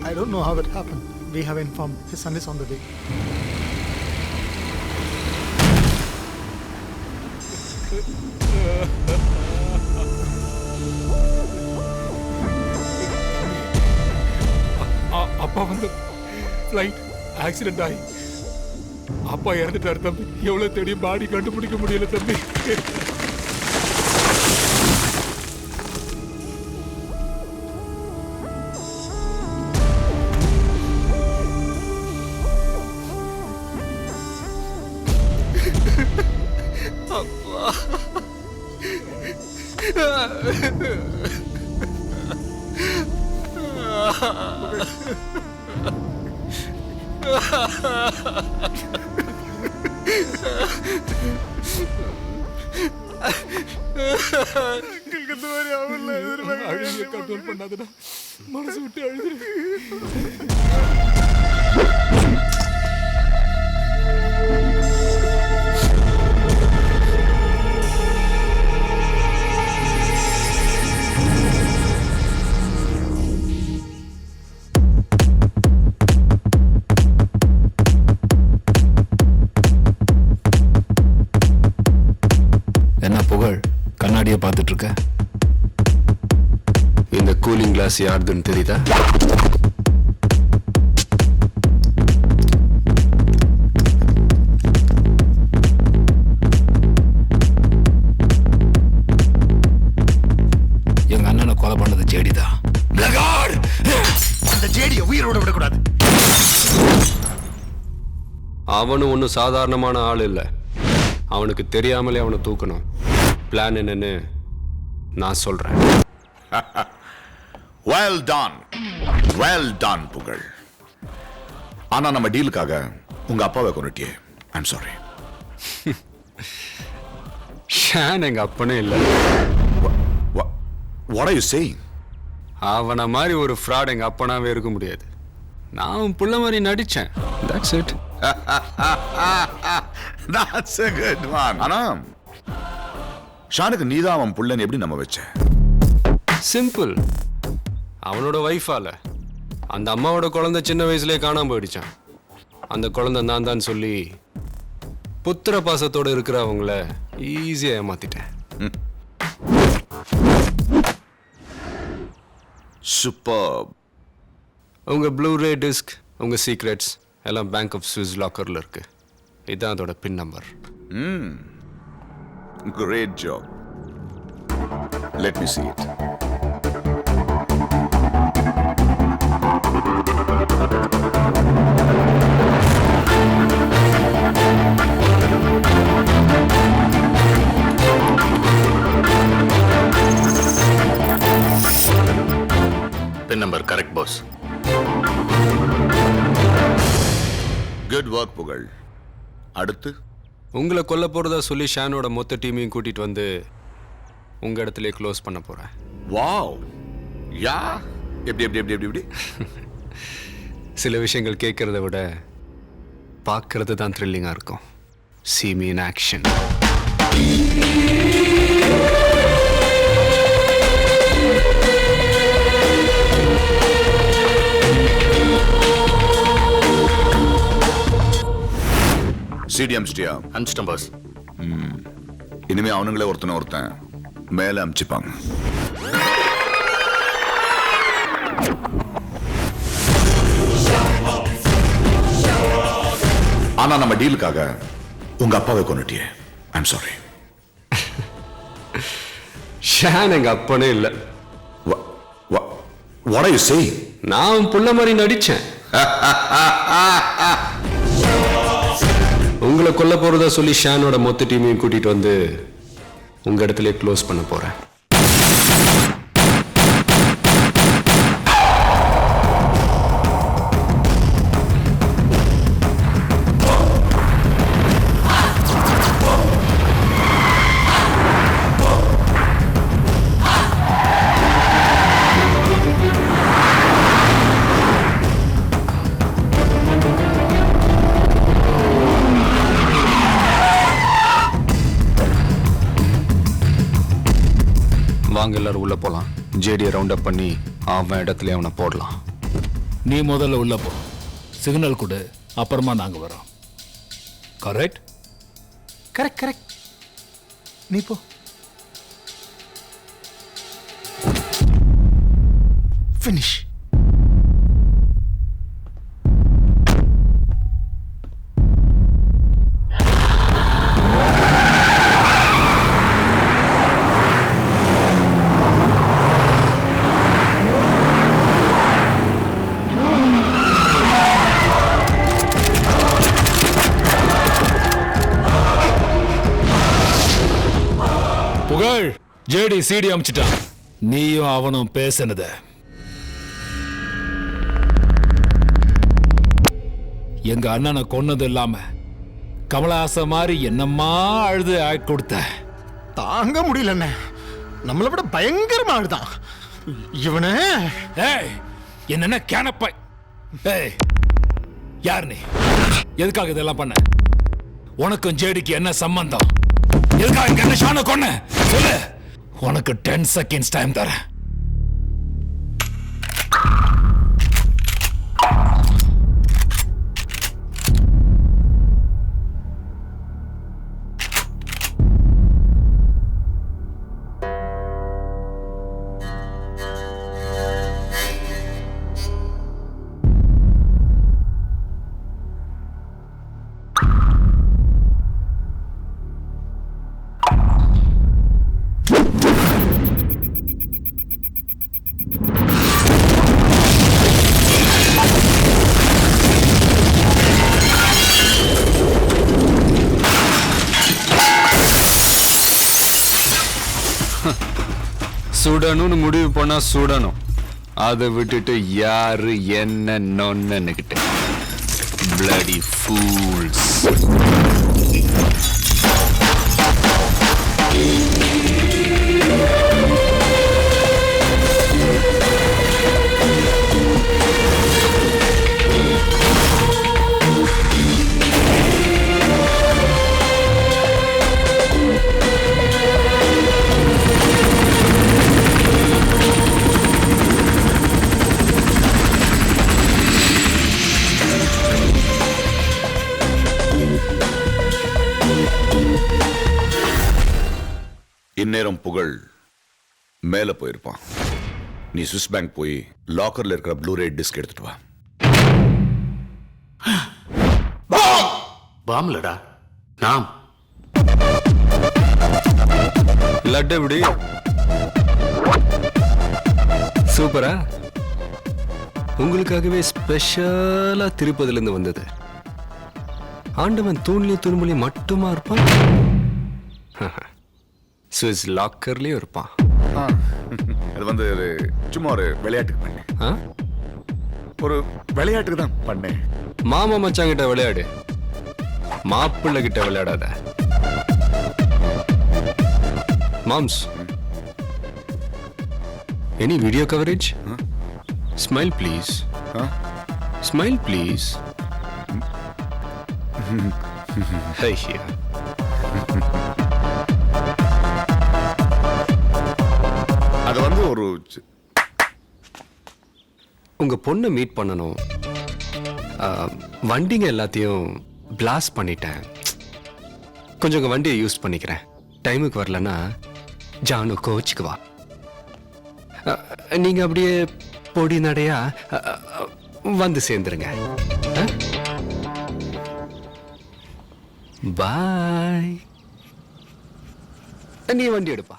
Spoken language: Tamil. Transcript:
I don't know how it happened. We have informed his son is on the way. அப்பா வந்து ஃப்ளைட் ஆக்சிடென்ட் ஆகி அப்பா இறந்துட்டாரு தம்பி. எவ்வளவு தேடி பாடி கண்டுபிடிக்க முடியல தம்பி. அழுகிய கண்ட்ரோல் பண்ணாதடா, மனசு விட்டு அழுது. என்ன புகழ் கண்ணாடியை பார்த்துட்டு இருக்க? இந்த கூலிங் கிளாஸ் யாருதுன்னு தெரியுதா? எங்க அண்ணனை கொலை பண்ணது ஜேடிதான். அந்த ஜேடியை உயிரோட விடக்கூடாது. அவனும் ஒன்றும் சாதாரணமான ஆள் இல்லை. அவனுக்கு தெரியாமலே அவனை தூக்கணும். பிளான் என்னன்னு நான் சொல்றேன். வெல் டன் புகழ். ஆனா நம்ம டீலுக்காக உங்க அப்பாவை கொண்டுட்டியே. I'm sorry. ஷான் எங்க அப்பனே இல்லை. What are you saying? அவனை மாதிரி ஒரு ஃப்ராட் எங்க அப்பனாவே இருக்க முடியாது. நான் புள்ள மாதிரி நடிச்சேன். That's it. That's a good one. ஆனா ஷானுக்கு நீதான் அவன் புள்ளன்னு எப்படி நம்ம வச்ச? சிம்பிள். அவனோட வைஃபால அந்த அம்மாவோட குழந்தை சின்ன வயசுலேயே காணாம போயிடுச்சான். அந்த குழந்தை நான் தான் சொல்லி புத்திர பாசத்தோடு இருக்கிற அவங்கள ஈஸியாக ஏமாத்திட்டேன். சூப்பர். உங்க ப்ளூரே டிஸ்க், உங்க சீக்ரெட்ஸ் எல்லாம் பேங்க் ஆஃப் ஸ்விஸ் லாக்கர்ல இருக்கு. இதுதான் அதோட pin number. Great job. Let me see it. Pin number correct boss. Good work புகழ். அடுத்து உங்களை கொல்ல போறதா சொல்லி ஷானோட மொத்த டீமையும் கூட்டிட்டு வந்து உங்க இடத்துல க்ளோஸ் பண்ண போறேன். வாவ். யா. எப்படி சில விஷயங்கள் கேட்கறத விட பார்க்கறது தான் த்ரில்லிங்கா இருக்கும். See me in action. CD அம்ஸ்டியா? அனுப்பிச்சிட்டேன் பாஸ். இனிமே அவனுங்களே ஒருத்தன் மேல அமிச்சுப்பாங்க. ஆனா நம்ம டீலுக்காக உங்க அப்பாவை கொண்டுட்டியே. I'm sorry. ஷான் எங்க அப்பனே இல்லை. What are you saying? நான் புள்ள மாதிரி நடிச்சேன். உங்களை கொல்ல போறதா சொல்லி ஷானோட மொத்த டீமையும் கூட்டிட்டு வந்து உங்க இடத்துல க்ளோஸ் பண்ண போறேன். வாங்க எல்லாரும் உள்ள போலாம். ஜேடியை ரவுண்ட் அப் பண்ணி அவன் இடத்துல அவனை போடலாம். நீ முதல்ல உள்ள போ, சிக்னல் கொடு, அப்புறமா நாங்க வரோம். கரெக்ட்? Correct correct. நீ போ. ஃபினிஷ். புகழ், ஜேடி சிடி அமிச்சிட்டான். நீயும் அவனும் பேசினத எங்க அண்ணனை கொன்னது இல்லாம கமலஹாச மாதிரி என்னம்மா அழுது ஆக்ட் கொடுத்த. தாங்க முடியல அண்ணே. நம்மளை விட பயங்கரமா அழுதான் இவனே. ஏய், என்னென்ன கேனப்பாய். ஏய், யார் நீ? எதுக்காக இதெல்லாம் பண்ண? உனக்கும் ஜேடிக்கு என்ன சம்பந்தம்? எதுக்காக இங்க என்ன ஷான கொன்ன? சொல்லு. உனக்கு 10 seconds டைம் தரேன். சுடணும்னு முடிவு பண்ணா சுடணும். அதை விட்டுட்டு யாரு என்ன நொன்னுக்கிட்டு bloody fools. இந்நேரம் புகழ் மேல போயிருப்பான். நீ சுவிஸ் பேங்க் போய் லாக்கர்ல இருக்கிற ப்ளூரே டிஸ்க் எடுத்துட்டு வா. பாம்லடா நாம். லட்டு எப்படி? சூப்பரா? உங்களுக்காகவே ஸ்பெஷலா திருப்பதில இருந்து வந்தது. ஆண்டவன் தூண்லயும் துரும்புலையும் மட்டுமா இருப்பான்? சுவிஸ் லாக்கர்லயும் இருப்பான். அது வந்து சும்மா ஒரு விளையாட்டுக்கு பண்ணேன். ஒரு விளையாட்டுக்கு தான் பண்ணேன். மாமா மச்சாங்கிட்ட விளையாடு, மாப்பிள்ளை கிட்ட விளையாடாத. மாம்ஸ், any video coverage? Smile please. Smile please. ஐயா, அது வந்து ஒரு உங்க பொண்ணை மீட் பண்ணணும். வண்டிங்க எல்லாத்தையும் பிளாஸ்ட் பண்ணிட்டேன். கொஞ்சம் உங்க வண்டியை யூஸ் பண்ணிக்கிறேன். டைமுக்கு வரலன்னா ஜானு கோச்சுக்குவா. நீங்க அப்படியே பொடி நடையா வந்து சேர்ந்துருங்க. பாய். நீ வண்டி எடுப்பா.